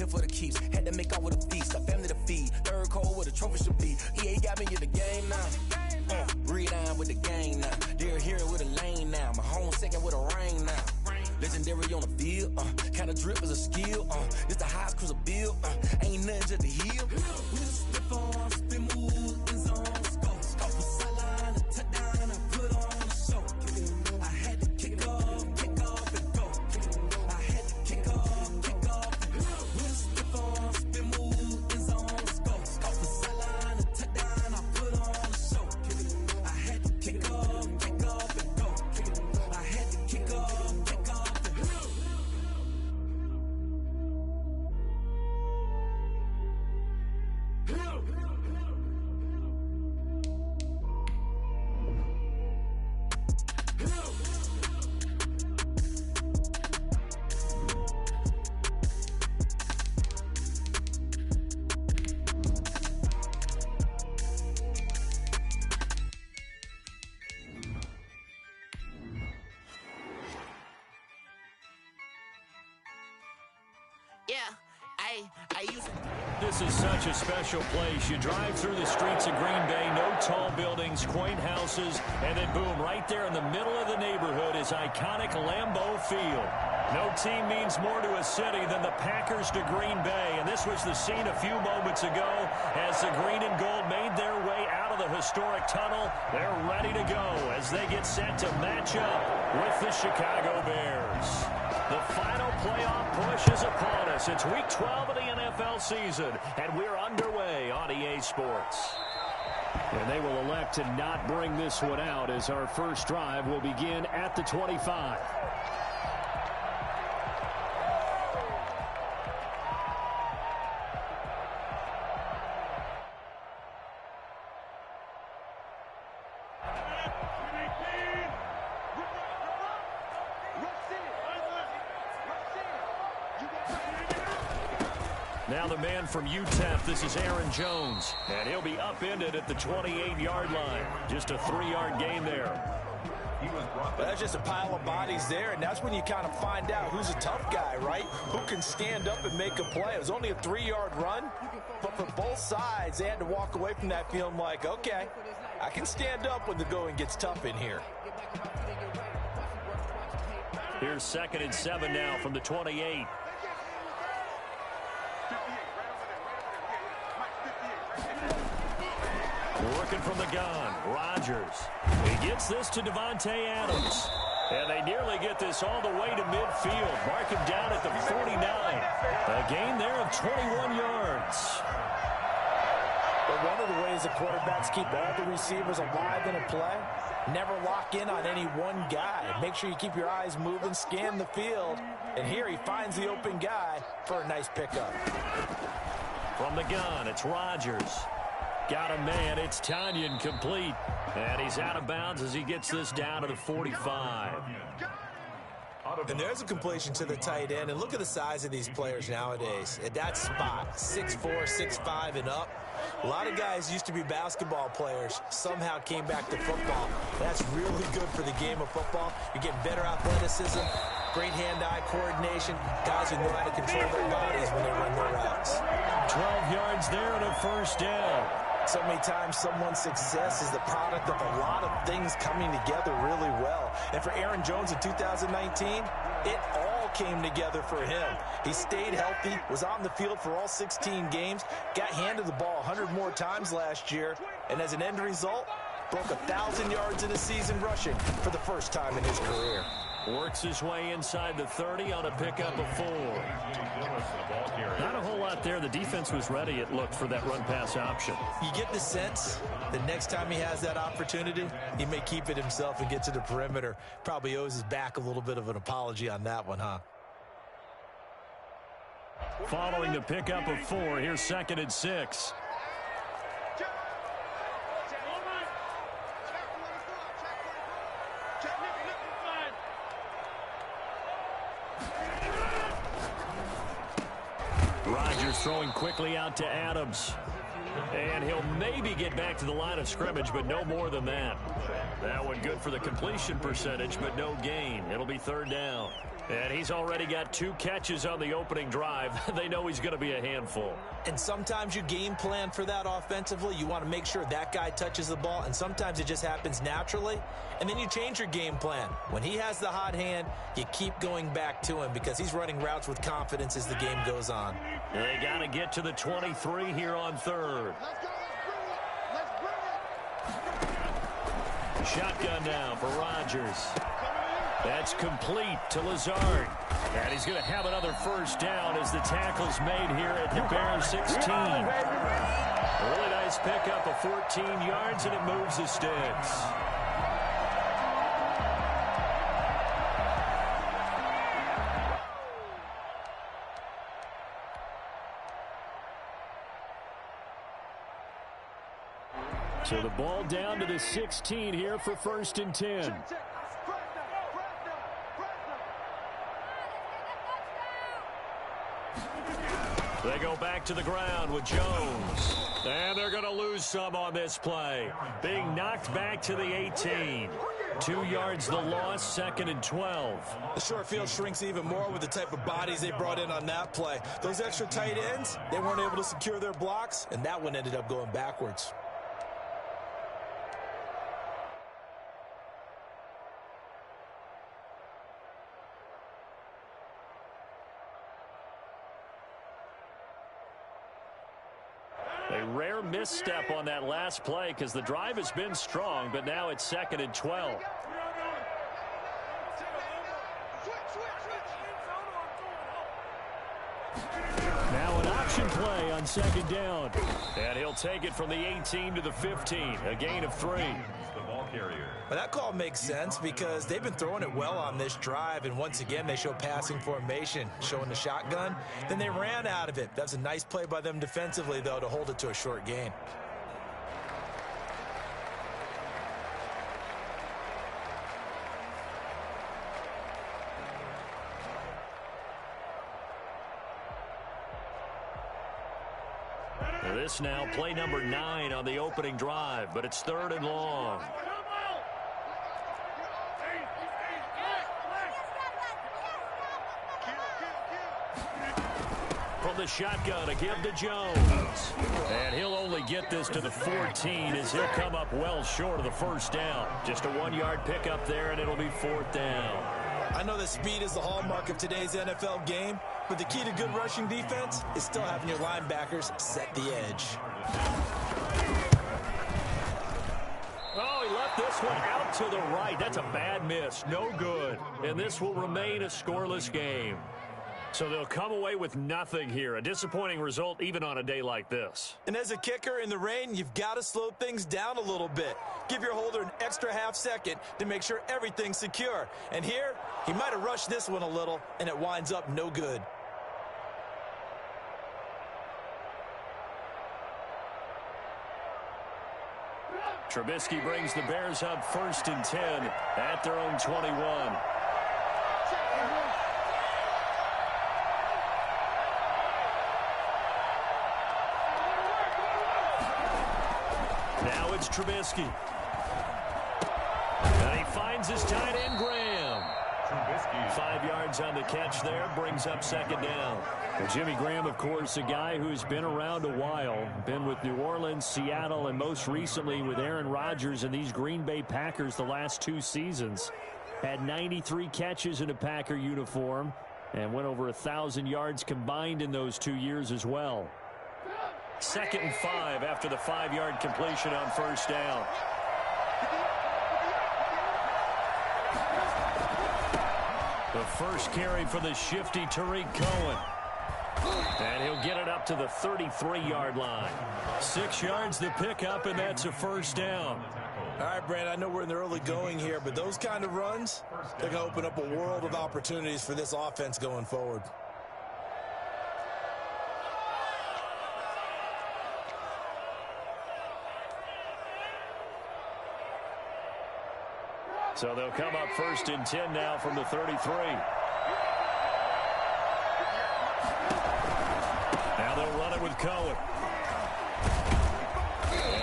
here for the keeps. Had to make out with a feast, a family to feed. Third cold where the trophy should be. EA got me in the game now. Read on with the game now. They're here with a lane now. My home second with a rain now. Legendary on the field, kinda drip is a skill, this the highest cruiser bill, ain't nothing just to heal. We just step on, spin move, in zone, scope for sideline, a touchdown, I put on the show. I had to kick off and go. I had to kick off and go. We just step on, spin move, in zone, scope for sideline, a touchdown, I put on the show. I had to kick off and go. I had to kick off. This is such a special place. You drive through the streets of Green Bay, no tall buildings, quaint houses, and then boom, right there in the middle of the neighborhood is iconic Lambeau Field. No team means more to a city than the Packers to Green Bay, and this was the scene a few moments ago as the green and gold made their way out of the historic tunnel. They're ready to go as they get set to match up with the Chicago Bears. The final playoff push is upon us. It's Week 12 of the NFL season, and we're underway on EA Sports. And they will elect to not bring this one out as our first drive will begin at the 25. Now the man from UTEP, this is Aaron Jones, and he'll be upended at the 28-yard line. Just a 3-yard gain there. Well, that's just a pile of bodies there, and that's when you kind of find out who's a tough guy, right? Who can stand up and make a play. It was only a 3-yard run, but for both sides, they had to walk away from that feeling like, okay, I can stand up when the going gets tough in here. Here's 2nd and 7 now from the 28. Working from the gun, Rodgers. He gets this to Davante Adams. And they nearly get this all the way to midfield. Mark him down at the 49. A gain there of 21 yards. But one of the ways the quarterbacks keep all the receivers alive in a play, never lock in on any one guy. Make sure you keep your eyes moving, scan the field. And here he finds the open guy for a nice pickup. From the gun, it's Rodgers. Got a man, it's Tanyan complete. And he's out of bounds as he gets this down to the 45. And there's a completion to the tight end. And look at the size of these players nowadays. At that spot, 6'4", 6'5", and up. A lot of guys used to be basketball players, somehow came back to football. That's really good for the game of football. You're getting better athleticism, great hand-eye coordination, guys who know how to control their bodies when they run their routes. 12 yards there and a first down. So many times someone's success is the product of a lot of things coming together really well. And for Aaron Jones in 2019, it all came together for him. He stayed healthy, was on the field for all 16 games, got handed the ball 100 more times last year, and as an end result, broke 1,000 yards in a season rushing for the first time in his career. Works his way inside the 30 on a pickup of 4. Not a whole lot there. The defense was ready, it looked, for that run-pass option. You get the sense the next time he has that opportunity, he may keep it himself and get to the perimeter. Probably owes his back a little bit of an apology on that one, huh? Following the pickup of 4, here's 2nd and 6. Rodgers throwing quickly out to Adams. And he'll maybe get back to the line of scrimmage, but no more than that. That one good for the completion percentage, but no gain. It'll be third down. And he's already got 2 catches on the opening drive. They know he's going to be a handful. And sometimes you game plan for that offensively. You want to make sure that guy touches the ball, and sometimes it just happens naturally. And then you change your game plan. When he has the hot hand, you keep going back to him because he's running routes with confidence as the game goes on. They got to get to the 23 here on third. Shotgun now for Rodgers. That's complete to Lazard. And he's going to have another first down as the tackle's made here at the Bears 16. A really nice pickup of 14 yards, and it moves the sticks. So the ball down to the 16 here for 1st and 10. They go back to the ground with Jones. And they're going to lose some on this play. Being knocked back to the 18. 2 yards the loss, 2nd and 12. The short field shrinks even more with the type of bodies they brought in on that play. Those extra tight ends, they weren't able to secure their blocks, and that one ended up going backwards. A rare misstep on that last play because the drive has been strong, but now it's 2nd and 12. Now an option play on 2nd down. And he'll take it from the 18 to the 15, a gain of 3. Well, that call makes sense because they've been throwing it well on this drive, and once again they show passing formation, showing the shotgun. Then they ran out of it. That's a nice play by them defensively, though, to hold it to a short gain. This now play number 9 on the opening drive, but it's 3rd and long. From the shotgun, a give to Jones. And he'll only get this to the 14 as he'll come up well short of the first down. Just a 1-yard pickup there, and it'll be 4th down. I know that speed is the hallmark of today's NFL game, but the key to good rushing defense is still having your linebackers set the edge. Oh, he left this one out to the right. That's a bad miss. No good. And this will remain a scoreless game. So they'll come away with nothing here. A disappointing result even on a day like this. And as a kicker in the rain, you've got to slow things down a little bit. Give your holder an extra half second to make sure everything's secure. And here, he might have rushed this one a little, and it winds up no good. Trubisky brings the Bears up 1st and 10 at their own 21. Now it's Trubisky. And he finds his tight end, Graham. 5 yards on the catch there, brings up 2nd down. Well, Jimmy Graham, of course, a guy who's been around a while. Been with New Orleans, Seattle, and most recently with Aaron Rodgers and these Green Bay Packers the last 2 seasons. Had 93 catches in a Packer uniform and went over 1,000 yards combined in those 2 years as well. 2nd and 5 after the 5-yard completion on first down. The first carry for the shifty Tariq Cohen. And he'll get it up to the 33-yard line. 6 yards the pickup, and that's a first down. All right, Brand, I know we're in the early going here, but those kind of runs, they're going to open up a world of opportunities for this offense going forward. So they'll come up 1st and 10 now from the 33. Now they'll run it with Cohen.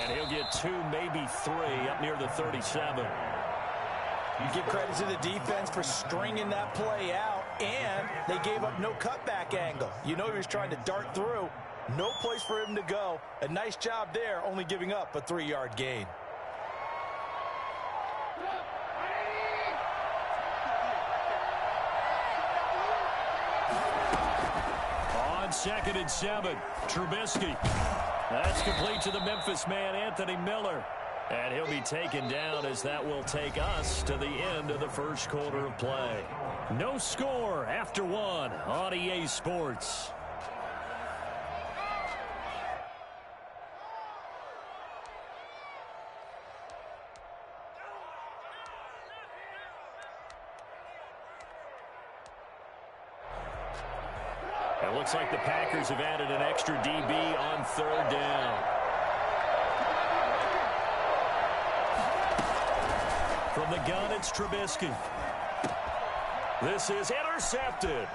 And he'll get 2, maybe 3 up near the 37. You give credit to the defense for stringing that play out, and they gave up no cutback angle. You know he was trying to dart through. No place for him to go. A nice job there, only giving up a 3-yard gain. On 2nd and 7, Trubisky. That's complete to the Memphis man, Anthony Miller. And he'll be taken down as that will take us to the end of the first quarter of play. No score after 1 on EA Sports. It looks like the Packers have added an extra DB on 3rd down. From the gun, it's Trubisky. This is intercepted.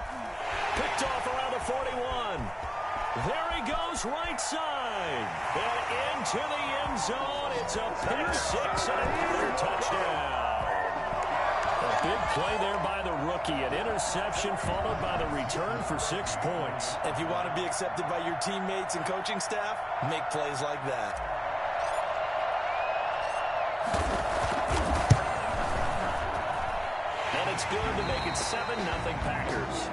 Picked off around the 41. There he goes, right side. And into the end zone. It's a pick 6 and another touchdown. A big play there by the rookie. An interception followed by the return for 6 points. If you want to be accepted by your teammates and coaching staff, make plays like that. And it's good to make it 7-0 Packers.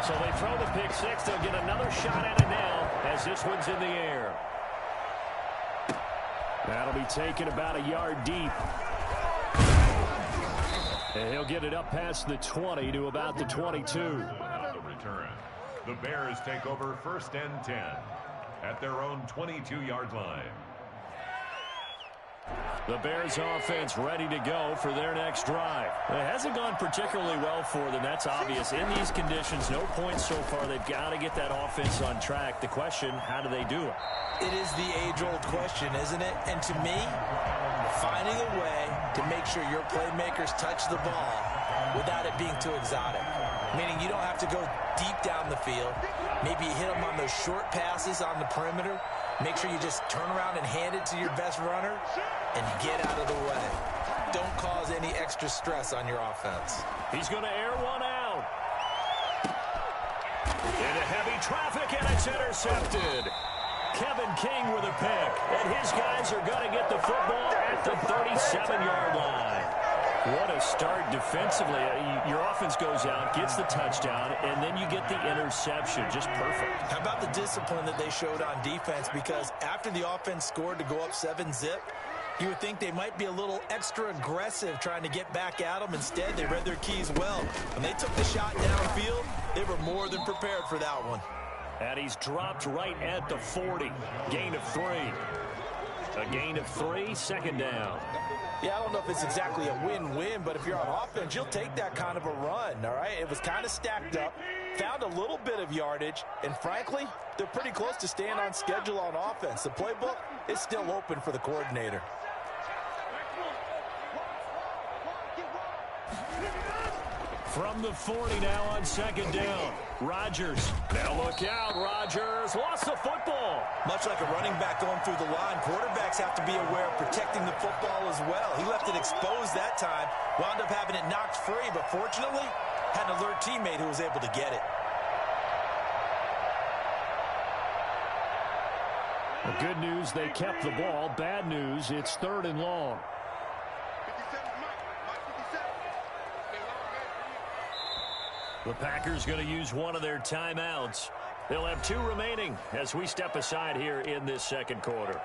So they throw the pick 6. They'll get another shot at it now as this one's in the air. That'll be taken about a yard deep. And he'll get it up past the 20 to about the 22. On the return, the Bears take over 1st and 10 at their own 22-yard line. The Bears offense ready to go for their next drive. It hasn't gone particularly well for them. That's obvious. In these conditions, no points so far. They've got to get that offense on track. The question, how do they do it? It is the age-old question, isn't it? And to me, finding a way to make sure your playmakers touch the ball without it being too exotic. Meaning you don't have to go deep down the field. Maybe you hit them on those short passes on the perimeter. Make sure you just turn around and hand it to your best runner and get out of the way. Don't cause any extra stress on your offense. He's going to air one out. Into heavy traffic, and it's intercepted. Kevin King with a pick, and his guys are going to get the football at the 37-yard line. What a start defensively. Your offense goes out, gets the touchdown, and then you get the interception. Just perfect. How about the discipline that they showed on defense? Because after the offense scored to go up 7-zip, you would think they might be a little extra aggressive trying to get back at them. Instead, they read their keys well. When they took the shot downfield, they were more than prepared for that one. And he's dropped right at the 40. Gain of 3. A gain of 3, 2nd down. Yeah, I don't know if it's exactly a win-win, but if you're on offense, you'll take that kind of a run, all right? It was kind of stacked up, found a little bit of yardage, and frankly, they're pretty close to staying on schedule on offense. The playbook is still open for the coordinator. From the 40 now on 2nd down. Rodgers. Now look out. Rodgers lost the football. Much like a running back going through the line, quarterbacks have to be aware of protecting the football as well. He left it exposed that time, wound up having it knocked free, but fortunately, had an alert teammate who was able to get it. The good news, they kept the ball. Bad news, it's 3rd and long. The Packers going to use one of their timeouts. They'll have 2 remaining as we step aside here in this 2nd quarter.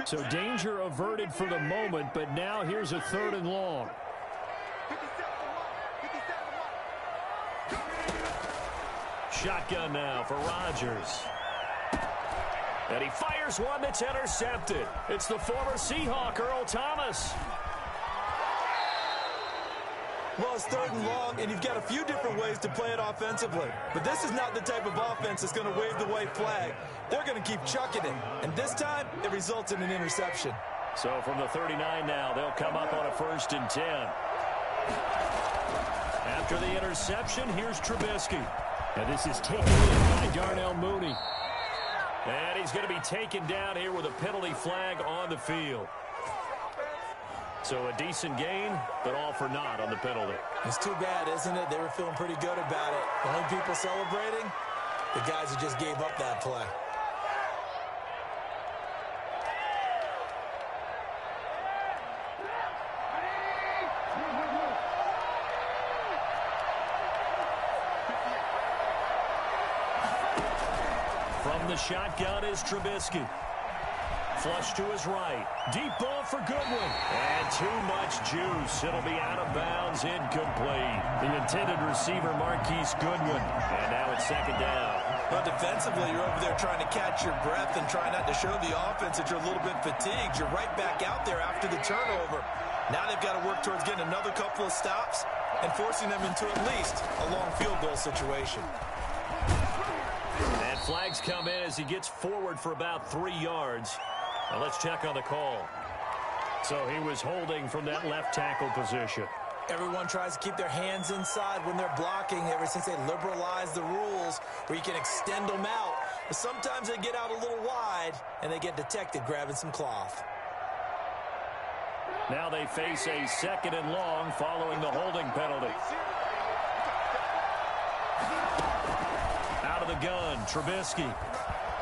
So danger averted for the moment, but now here's a 3rd and long. shotgun now for Rodgers. And he fires one that's intercepted. It's the former Seahawk, Earl Thomas. Well, it's 3rd and long, and you've got a few different ways to play it offensively. But this is not the type of offense that's going to wave the white flag. They're going to keep chucking it. And this time, it results in an interception. So from the 39 now, they'll come up on a 1st and 10. After the interception, here's Trubisky. And this is taken in by Darnell Mooney. And he's going to be taken down here with a penalty flag on the field. So a decent gain, but all for naught on the penalty. It's too bad, isn't it? They were feeling pretty good about it. The only people celebrating, the guys who just gave up that play. From the shotgun is Trubisky. Flush to his right. Deep ball for Goodwin. And too much juice. It'll be out of bounds, incomplete. The intended receiver, Marquise Goodwin. And now it's 2nd down. But defensively, you're over there trying to catch your breath and try not to show the offense that you're a little bit fatigued. You're right back out there after the turnover. Now they've got to work towards getting another couple of stops and forcing them into at least a long field goal situation. And flags come in as he gets forward for about 3 yards. Now let's check on the call. So he was holding from that left tackle position. Everyone tries to keep their hands inside when they're blocking ever since they liberalized the rules where you can extend them out. But sometimes they get out a little wide and they get detected grabbing some cloth. Now they face a 2nd and long following the holding penalty. Out of the gun, Trubisky.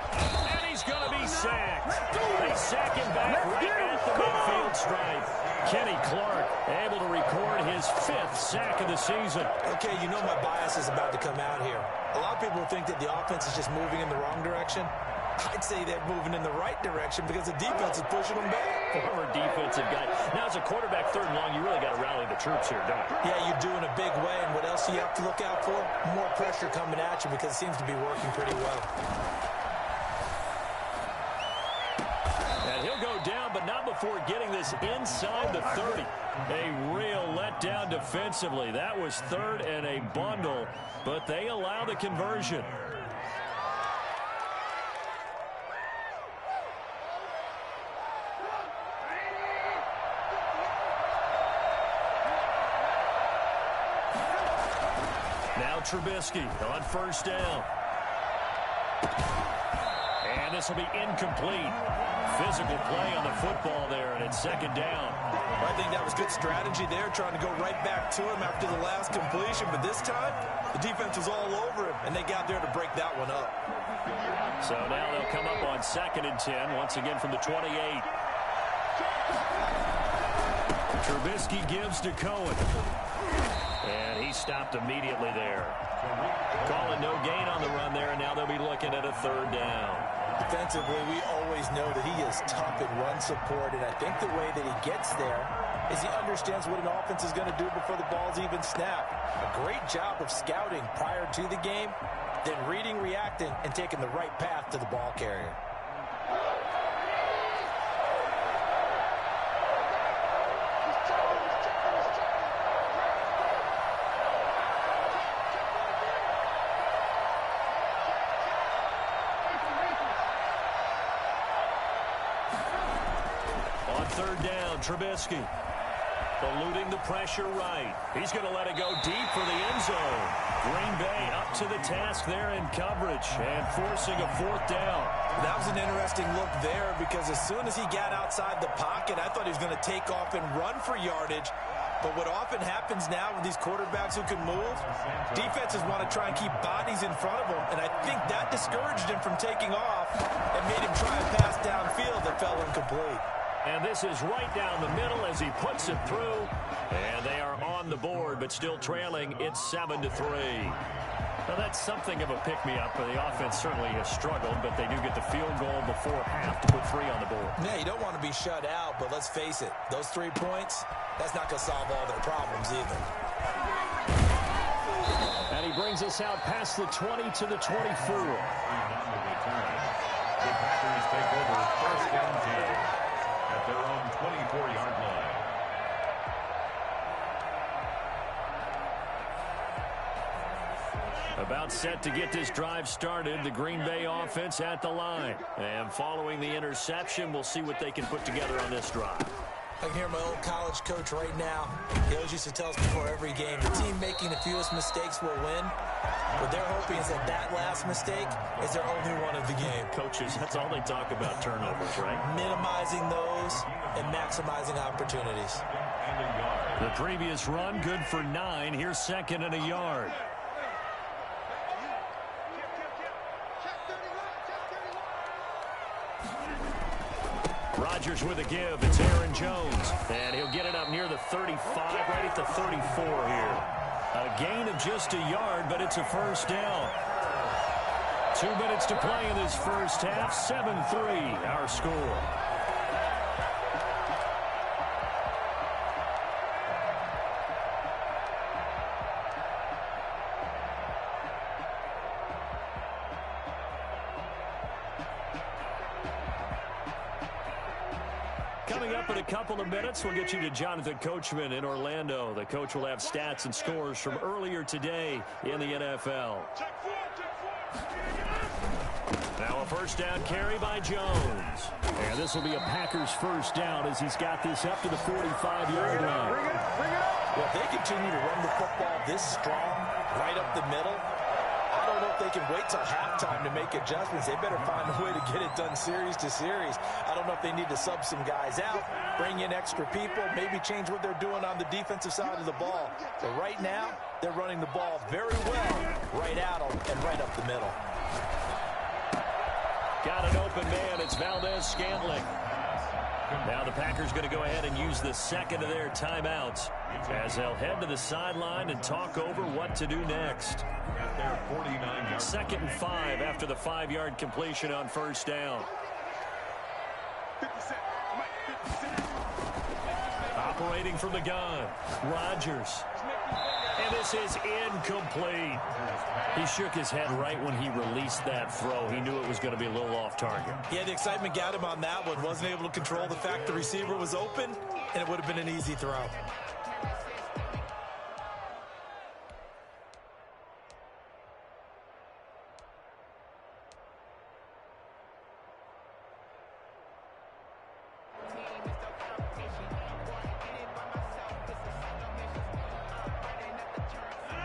And he's going to be sacked. They sack him back right at the midfield stripe. Kenny Clark able to record his 5th sack of the season. Okay, you know my bias is about to come out here. A lot of people think that the offense is just moving in the wrong direction. I'd say they're moving in the right direction because the defense is pushing them back. Former defensive guy. Now, as a quarterback, 3rd and long, you really got to rally the troops here, don't you? Yeah, you do in a big way. And what else do you have to look out for? More pressure coming at you because it seems to be working pretty well. And he'll go down, but not before getting this inside the 30. A real letdown defensively. That was 3rd and a bundle, but they allow the conversion. Now Trubisky on 1st down. And this will be incomplete. Physical play on the football there, and it's 2nd down. I think that was good strategy there, trying to go right back to him after the last completion. But this time, the defense was all over him, and they got there to break that one up. So now they'll come up on 2nd and 10, once again from the 28. Trubisky gives to Cohen. And he stopped immediately there. Calling no gain on the run there, and now they'll be looking at a 3rd down. Defensively, we always know that he is tough in run support, and I think the way that he gets there is he understands what an offense is going to do before the ball's even snapped. A great job of scouting prior to the game, then reading, reacting, and taking the right path to the ball carrier. On 3rd down, Trubisky eluding the pressure right. He's going to let it go deep for the end zone. Green Bay up to the task there in coverage and forcing a 4th down. That was an interesting look there because as soon as he got outside the pocket, I thought he was going to take off and run for yardage. But what often happens now with these quarterbacks who can move, defenses want to try and keep bodies in front of them, and I think that discouraged him from taking off and made him try a pass downfield that fell incomplete. And this is right down the middle as he puts it through. And they are on the board, but still trailing. It's 7-3. Now, that's something of a pick-me-up. The offense certainly has struggled, but they do get the field goal before half to put 3 on the board. Yeah, you don't want to be shut out, but let's face it. Those 3 points, that's not going to solve all their problems either. And he he brings us out past the 20 to the 24. The Packers take over first and 10 at their own 24-yard line. About set to get this drive started, the Green Bay offense at the line. And following the interception, we'll see what they can put together on this drive. I can hear my old college coach right now. He always used to tell us before every game, the team making the fewest mistakes will win. What they're hoping is that last mistake is their only one of the game. Coaches, that's all they talk about, turnovers, right? Minimizing those and maximizing opportunities. The previous run, good for 9. Here's second and a yard. Rodgers with a give. It's Aaron Jones. And he'll get it up near the 35, right at the 34 here. A gain of just a yard, but it's a first down. 2 minutes to play in this first half. 7-3, our score. Coming up in a couple of minutes, we'll get you to Jonathan Coachman in Orlando. The coach will have stats and scores from earlier today in the NFL. Now a first down carry by Jones. And this will be a Packers first down as he's got this up to the 45-yard line. Well, if they continue to run the football this strong, right up the middle, I don't know if they can wait till halftime to make adjustments. They better find a way to get it done series to series. I don't know if they need to sub some guys out, bring in extra people, maybe change what they're doing on the defensive side of the ball. But right now, they're running the ball very well right out and right up the middle. Got an open man. It's Valdez-Scantling. Now the Packers going to go ahead and use the second of their timeouts as they'll head to the sideline and talk over what to do next. 2nd and 5 after the 5-yard completion on first down. Operating from the gun, Rodgers. And this is incomplete. He shook his head right when he released that throw. He knew it was going to be a little off target. Yeah, the excitement got him on that one. Wasn't able to control the fact the receiver was open, and it would have been an easy throw.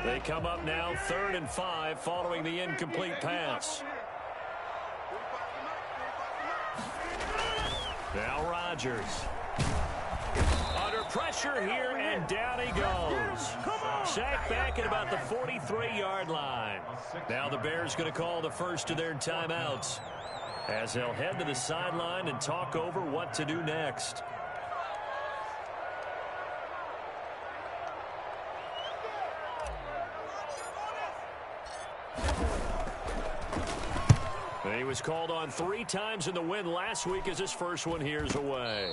They come up now 3rd and 5 following the incomplete pass. Now Rodgers. Under pressure here, and down he goes. Sacked back at about the 43-yard line. Now the Bears going to call the first of their timeouts as they'll head to the sideline and talk over what to do next. He was called on 3 times in the win last week as his first one here's away.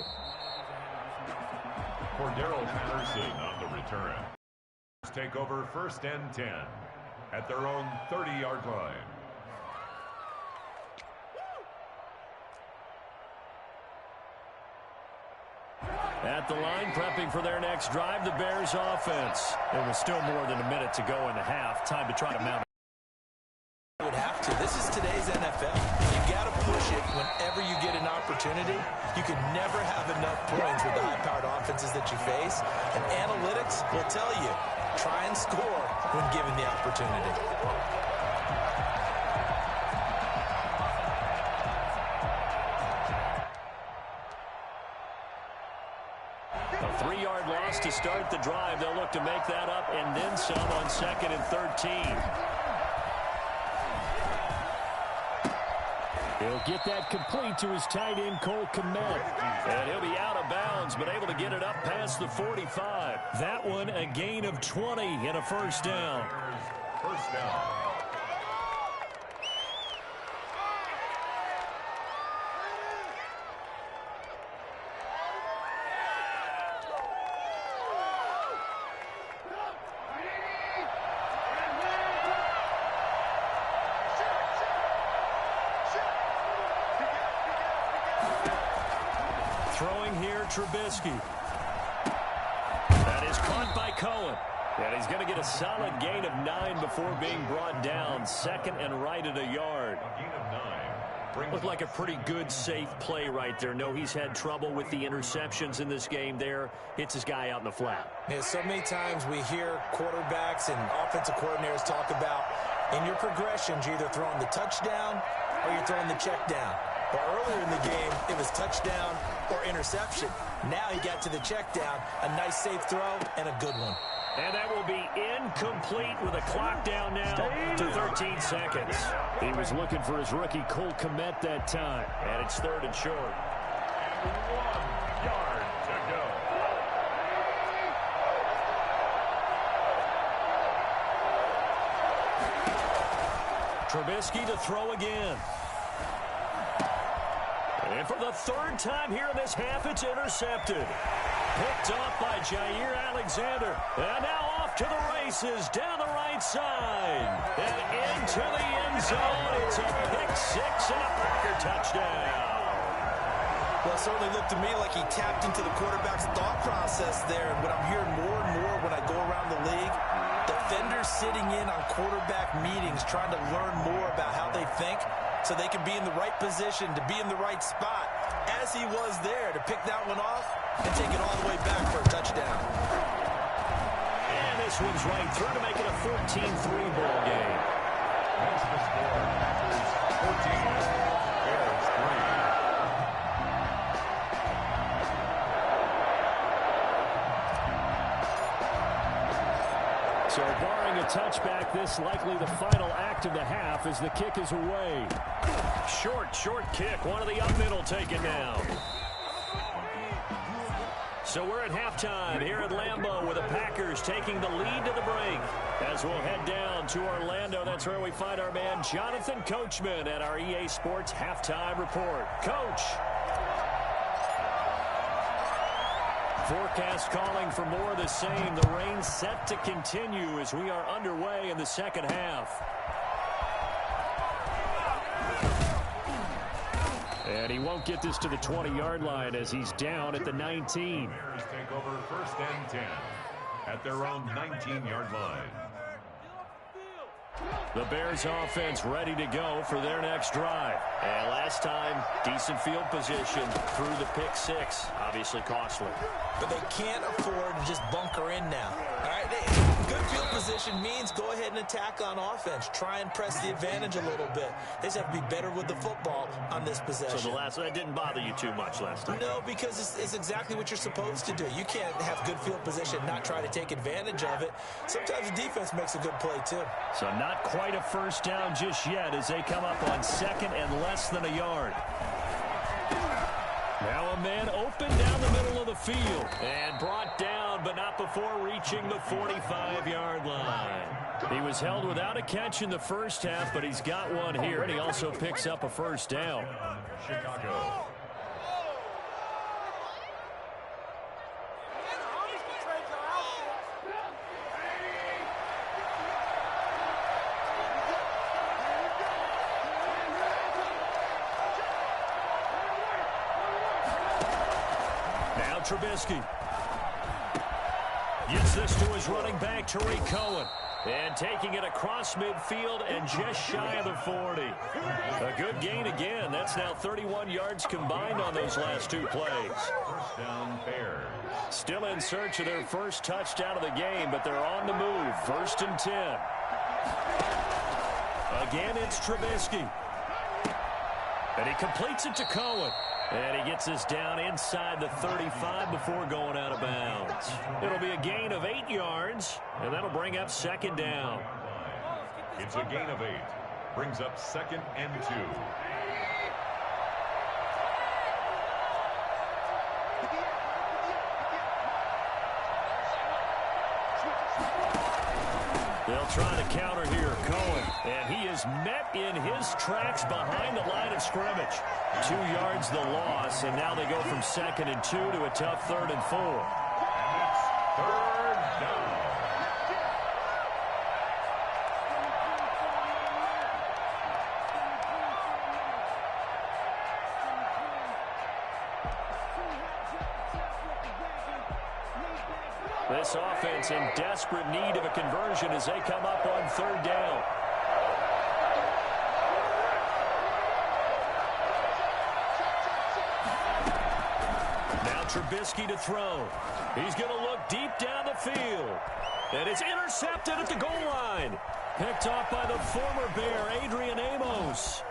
Cordero Patterson on the return. Take over 1st and 10 at their own 30-yard line. At the line, prepping for their next drive, the Bears offense. There was still more than a minute to go in the half. Time to try to mount. Would have to. This is today's NFL. You got to push it whenever you get an opportunity. You can never have enough points with the high-powered offenses that you face. And analytics will tell you, try and score when given the opportunity. A 3-yard loss to start the drive. They'll look to make that up and then some on 2nd and 13. He'll get that complete to his tight end, Cole Kmet. And he'll be out of bounds, but able to get it up past the 45. That one, a gain of 20 and a first down. First down. Trubisky. That is caught by Cohen. And he's going to get a solid gain of 9 before being brought down. Second and right at a yard. Gain of 9. Looked like a pretty good, safe play right there. No, he's had trouble with the interceptions in this game there. Hits his guy out in the flat. Yeah, so many times we hear quarterbacks and offensive coordinators talk about in your progressions, you're either throwing the touchdown or you're throwing the check down. But earlier in the game, it was touchdown or interception. Now he got to the check down, a nice safe throw, and a good one. And that will be incomplete with a clock down now to 13 seconds. He was looking for his rookie Cole Kmet that time. And it's 3rd and short. 1 yard to go. Trubisky to throw again. And for the 3rd time here in this half, it's intercepted. Picked off by Jair Alexander. And now off to the races down the right side. And into the end zone. It's a pick-6 and a Packer touchdown. Well, it certainly looked to me like he tapped into the quarterback's thought process there. And what I'm hearing more and more when I go around the league, defenders sitting in on quarterback meetings trying to learn more about how they think so they can be in the right position to be in the right spot, as he was there to pick that one off and take it all the way back for a touchdown. And this one's right through to make it a 14-3 ball game. That's the score. Packers 14, Bears 3. So barring a touchback, this likely the final act of the half as the kick is away. Short kick. One of the up middle taken down. So we're at halftime here at Lambeau with the Packers taking the lead to the break. As we'll head down to Orlando, that's where we find our man Jonathan Coachman at our EA Sports Halftime Report. Coach. Forecast calling for more of the same. The rain set to continue as we are underway in the second half. And he won't get this to the 20-yard line as he's down at the 19. Bears take over 1st and 10 at their own 19-yard line. The Bears offense ready to go for their next drive. And last time, decent field position through the pick-6. Obviously costly. But they can't afford to just bunker in now. All right, good field position means go ahead and attack on offense. Try and press the advantage a little bit. They just have to be better with the football on this possession. So that didn't bother you too much last time? No, because it's exactly what you're supposed to do. You can't have good field position and not try to take advantage of it. Sometimes the defense makes a good play, too. So not quite a first down just yet as they come up on 2nd and less than a yard. Now a man open down the middle of the field and brought down, but not before reaching the 45-yard line. He was held without a catch in the first half, but he's got one here, and he also picks up a first down. Chicago. Trubisky gets this to his running back, Tariq Cohen. And taking it across midfield and just shy of the 40. A good gain again. That's now 31 yards combined on those last 2 plays. First down, Bears. Still in search of their first touchdown of the game, but they're on the move. 1st and 10. Again, it's Trubisky. And he completes it to Cohen. And he gets us down inside the 35 before going out of bounds. It'll be a gain of 8 yards, and that'll bring up 2nd down. It's a gain of 8. Brings up 2nd and 2. They'll try to counter here, Cohen. And he is met in his tracks behind the line of scrimmage. 2 yards the loss, and now they go from 2nd and 2 to a tough 3rd and 4. And it's 3rd down. This offense in desperate need of a conversion as they come up on third down. Now Trubisky to throw. He's going to look deep down the field. And it's intercepted at the goal line. Picked off by the former Bear, Adrian Amos.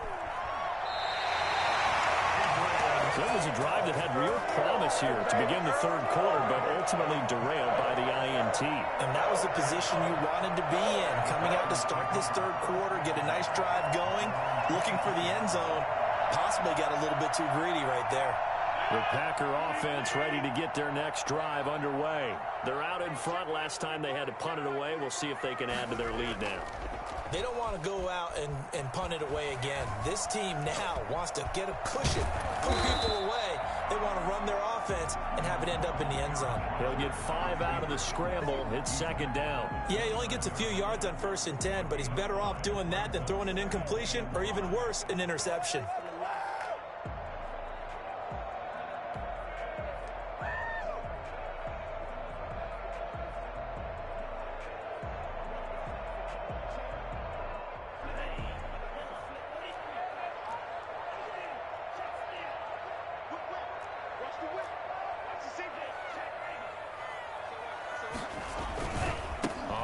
So it was a drive that had real promise here to begin the third quarter, but ultimately derailed by the INT. And that was the position you wanted to be in. Coming out to start this third quarter, get a nice drive going, looking for the end zone. Possibly got a little bit too greedy right there. The Packer offense ready to get their next drive underway. They're out in front. Last time they had to punt it away. We'll see if they can add to their lead now. They don't want to go out and punt it away again. This team now wants to get a cushion, put people away. They want to run their offense and have it end up in the end zone. He'll get 5 out of the scramble. It's second down. Yeah, he only gets a few yards on 1st and 10, but he's better off doing that than throwing an incompletion or even worse, an interception.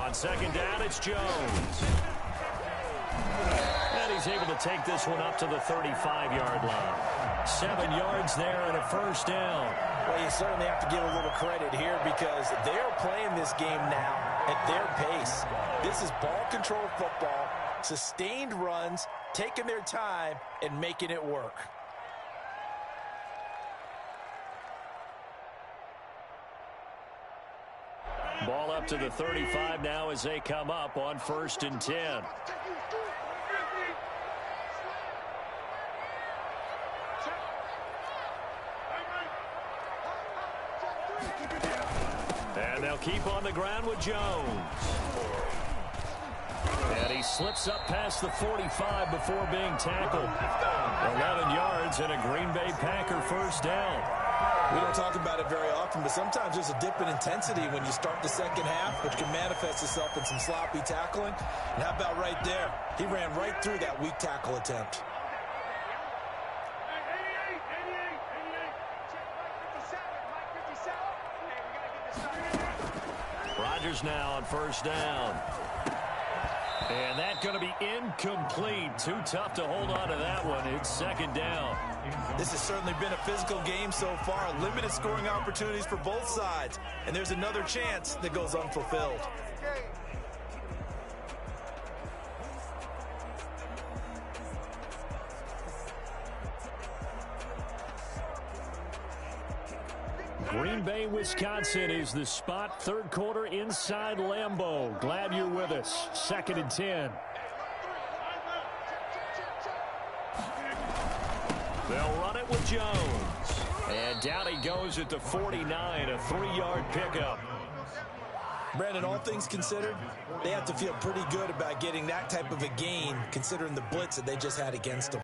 On second down, it's Jones. And he's able to take this one up to the 35-yard line. 7 yards there and a first down. Well, you certainly have to give a little credit here because they're playing this game now at their pace. This is ball control football, sustained runs, taking their time and making it work. Ball up to the 35 now as they come up on 1st and 10. And they'll keep on the ground with Jones. And he slips up past the 45 before being tackled. 11 yards and a Green Bay Packer first down. We don't talk about it very often, but sometimes there's a dip in intensity when you start the second half, which can manifest itself in some sloppy tackling. And how about right there? He ran right through that weak tackle attempt. Rodgers now on first down. And that's going to be incomplete. Too tough to hold on to that one. It's second down. This has certainly been a physical game so far. Limited scoring opportunities for both sides. And there's another chance that goes unfulfilled. Green Bay, Wisconsin is the spot. Third quarter inside Lambeau. Glad you're with us. 2nd and 10. They'll run it with Jones. And down he goes at the 49, a 3-yard pickup. Brandon, all things considered, they have to feel pretty good about getting that type of a gain, considering the blitz that they just had against them.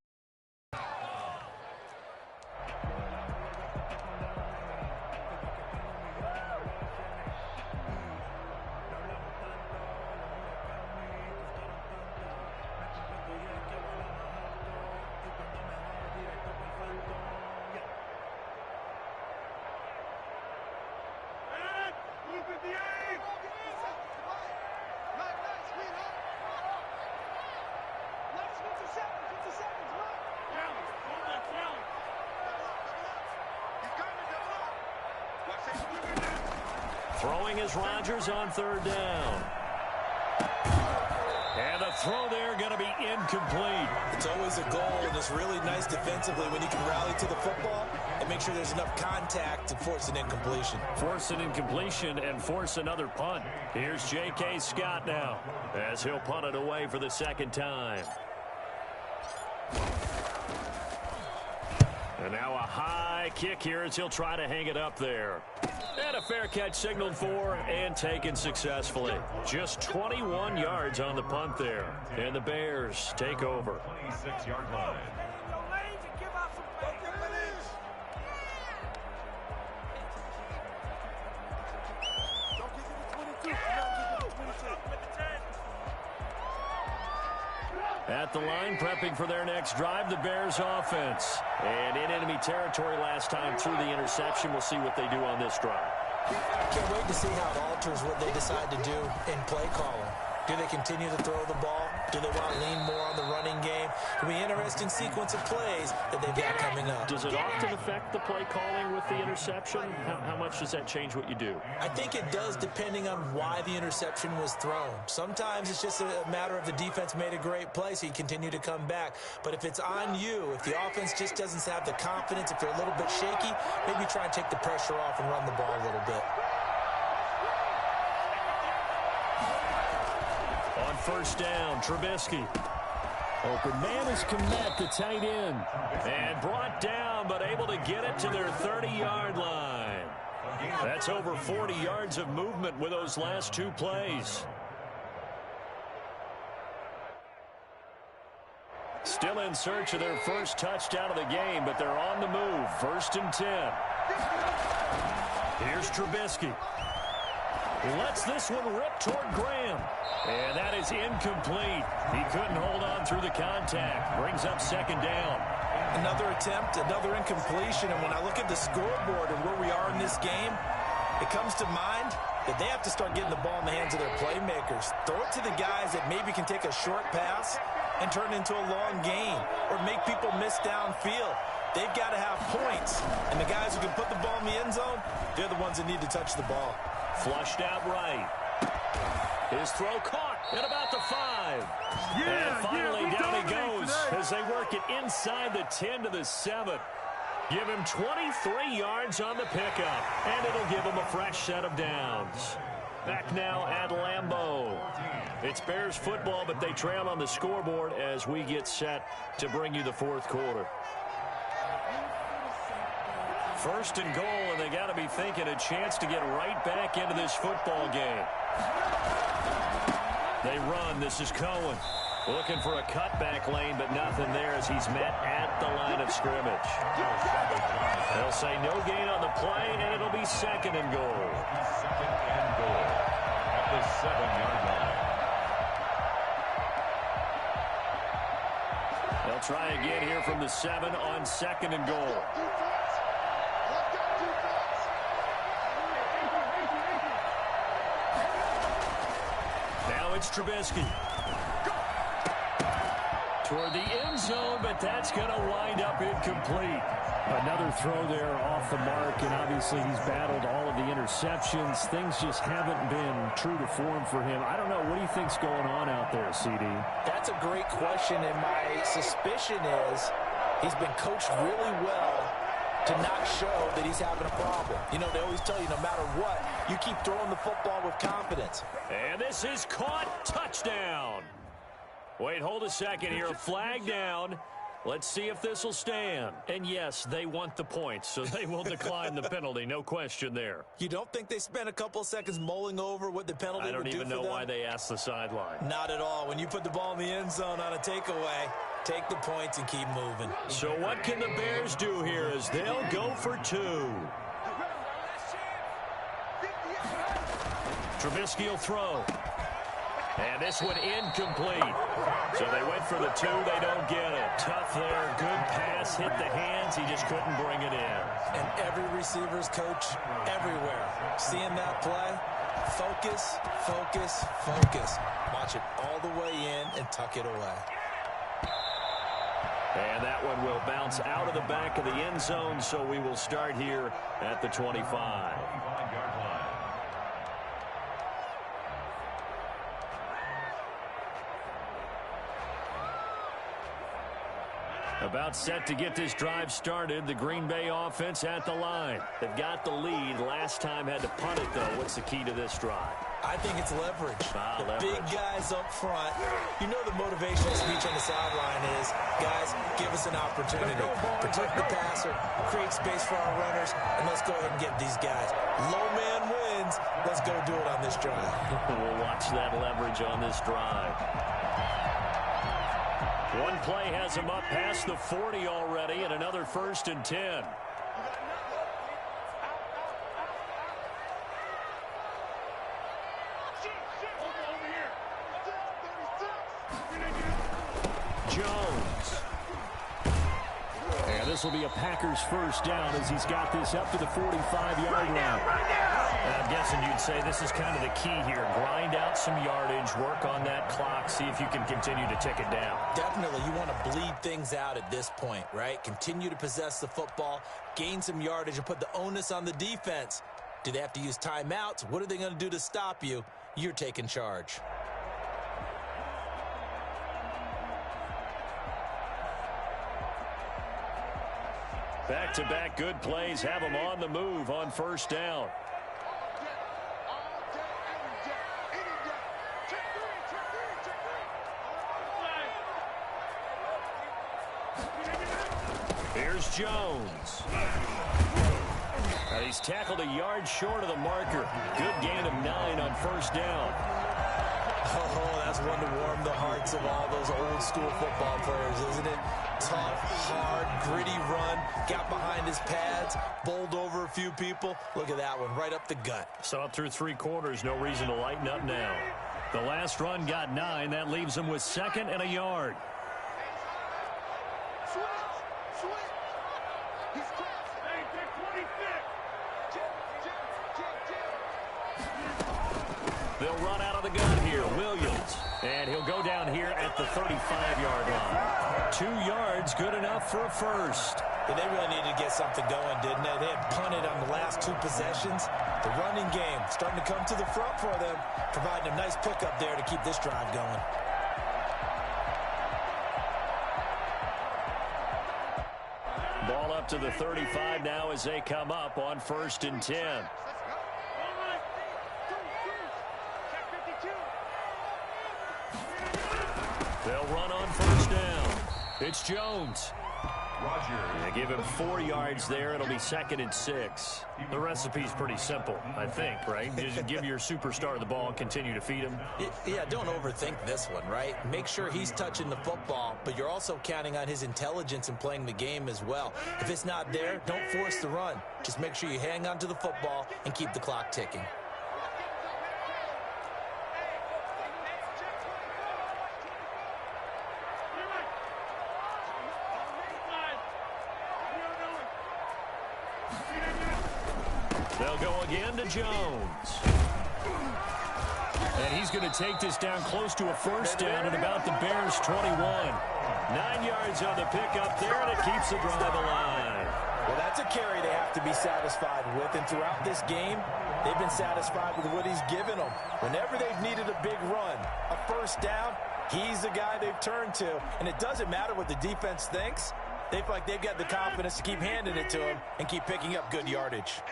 Throwing is Rodgers on third down. And the throw there going to be incomplete. It's always a goal, and it's really nice defensively when you can rally to the football and make sure there's enough contact to force an incompletion. Force an incompletion and force another punt. Here's J.K. Scott now as he'll punt it away for the second time. And now a high kick here as he'll try to hang it up there. And a fair catch signaled for and taken successfully. Just 21 yards on the punt there. And the Bears take over. 26-yard line. At the line, prepping for their next drive, the Bears offense. And in enemy territory last time through the interception. We'll see what they do on this drive. Can't wait to see how it alters what they decide to do in play calling. Do they continue to throw the ball? Do they want to lean more on the running game? It'll be an interesting sequence of plays that they've got coming up. Does it often affect the play calling with the interception? How much does that change what you do? I think it does, depending on why the interception was thrown. Sometimes it's just a matter of the defense made a great play, so you continue to come back. But if it's on you, if the offense just doesn't have the confidence, if they're a little bit shaky, maybe try and take the pressure off and run the ball a little bit. On first down, Trubisky. Open man is Komet, the tight end. And brought down, but able to get it to their 30-yard line. That's over 40 yards of movement with those last two plays. Still in search of their first touchdown of the game, but they're on the move. 1st and 10. Here's Trubisky. Lets this one rip toward Graham. And that is incomplete. He couldn't hold on through the contact. Brings up 2nd down. Another attempt, another incompletion. And when I look at the scoreboard and where we are in this game, it comes to mind that they have to start getting the ball in the hands of their playmakers. Throw it to the guys that maybe can take a short pass and turn it into a long gain or make people miss downfield. They've got to have points. And the guys who can put the ball in the end zone, they're the ones that need to touch the ball. Flushed out right. His throw caught at about the 5. And finally down he goes as they work it inside the 10 to the 7. Give him 23 yards on the pickup, and it'll give him a fresh set of downs. Back now at Lambeau. It's Bears football, but they trail on the scoreboard as we get set to bring you the 4th quarter. 1st and goal, and they got to be thinking a chance to get right back into this football game. They run. This is Cohen. Looking for a cutback lane, but nothing there as he's met at the line of scrimmage. They'll say no gain on the play, and it'll be 2nd and goal. 2nd and goal at the 7-yard line. They'll try again here from the 7 on 2nd and goal. It's Trubisky. Toward the end zone, but that's going to wind up incomplete. Another throw there off the mark, and obviously he's battled all of the interceptions. Things just haven't been true to form for him. I don't know. What do you think's going on out there, CD? That's a great question, and my suspicion is he's been coached really well to not show that he's having a problem. You know, they always tell you no matter what, you keep throwing the football with confidence. And this is caught. Touchdown. Wait, hold a second here. A flag down. Let's see if this will stand. And yes, they want the points, so they will decline the penalty. No question there. You don't think they spent a couple seconds mulling over what the penalty would do for them? I don't even know why they asked the sideline. Not at all. When you put the ball in the end zone on a takeaway, take the points and keep moving. So what can the Bears do here as they'll go for 2? Trubisky will throw. And this one incomplete. So they went for the 2. They don't get it. Tough there. Good pass. Hit the hands. He just couldn't bring it in. And every receiver's coach everywhere. Seeing that play, focus, focus, focus. Watch it all the way in and tuck it away. And that one will bounce out of the back of the end zone, so we will start here at the 25. 25-yard line. About set to get this drive started. The Green Bay offense at the line. They've got the lead. Last time had to punt it, though. What's the key to this drive? I think it's leverage. The leverage. Big guys up front. You know the motivational speech on the sideline is, guys, give us an opportunity. Protect the passer, create space for our runners, and let's go ahead and get these guys. Low man wins. Let's go do it on this drive. We'll watch that leverage on this drive. One play has him up past the 40 already, and another 1st and 10. Jones. And this will be a Packers first down as he's got this up to the 45-yard line. I'm guessing you'd say this is kind of the key here. Grind out some yardage, work on that clock, see if you can continue to tick it down. Definitely, you want to bleed things out at this point, right? Continue to possess the football, gain some yardage, and put the onus on the defense. Do they have to use timeouts? What are they going to do to stop you? You're taking charge. Back-to-back good plays have them on the move on first down. Here's Jones. And he's tackled a yard short of the marker. Good gain of 9 on first down. Oh, that's one to warm the hearts of all those old school football players, isn't it? Tough, hard, gritty run. Got behind his pads, bowled over a few people. Look at that one, right up the gut. So up through 3 quarters, no reason to lighten up now. The last run got 9. That leaves him with 2nd and a yard. They'll run out of the gun here. Williams. And he'll go down here at the 35-yard line. 2 yards, good enough for a first. But they really needed to get something going, didn't they? They had punted on the last 2 possessions. The running game starting to come to the front for them, providing a nice pickup there to keep this drive going. Ball up to the 35 now as they come up on 1st and 10. They'll run on first down. It's Jones. They give him 4 yards there. It'll be 2nd and 6. The recipe's pretty simple, I think, right? Just give your superstar the ball and continue to feed him. Yeah, don't overthink this one, right? Make sure he's touching the football, but you're also counting on his intelligence in playing the game as well. If it's not there, don't force the run. Just make sure you hang on to the football and keep the clock ticking. They'll go again to Jones. And he's going to take this down close to a first down at about the Bears' 21. 9 yards on the pickup there, and it keeps the drive alive. Well, that's a carry they have to be satisfied with, and throughout this game, they've been satisfied with what he's given them. Whenever they've needed a big run, a first down, he's the guy they've turned to. And it doesn't matter what the defense thinks. They feel like they've got the confidence to keep handing it to him and keep picking up good yardage.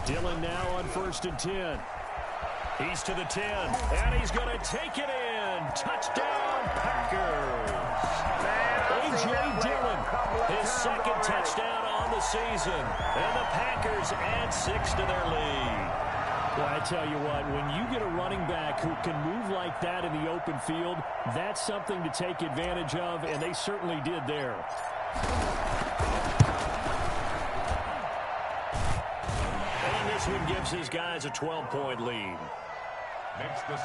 Dillon now on 1st and 10. He's to the 10, and he's going to take it in. Touchdown, Packers. A.J. Dillon, his 2nd touchdown on the season. And the Packers add 6 to their lead. Well, I tell you what, when you get a running back who can move like that in the open field, that's something to take advantage of, and they certainly did there. And this one gives his guys a 12-point lead. Makes the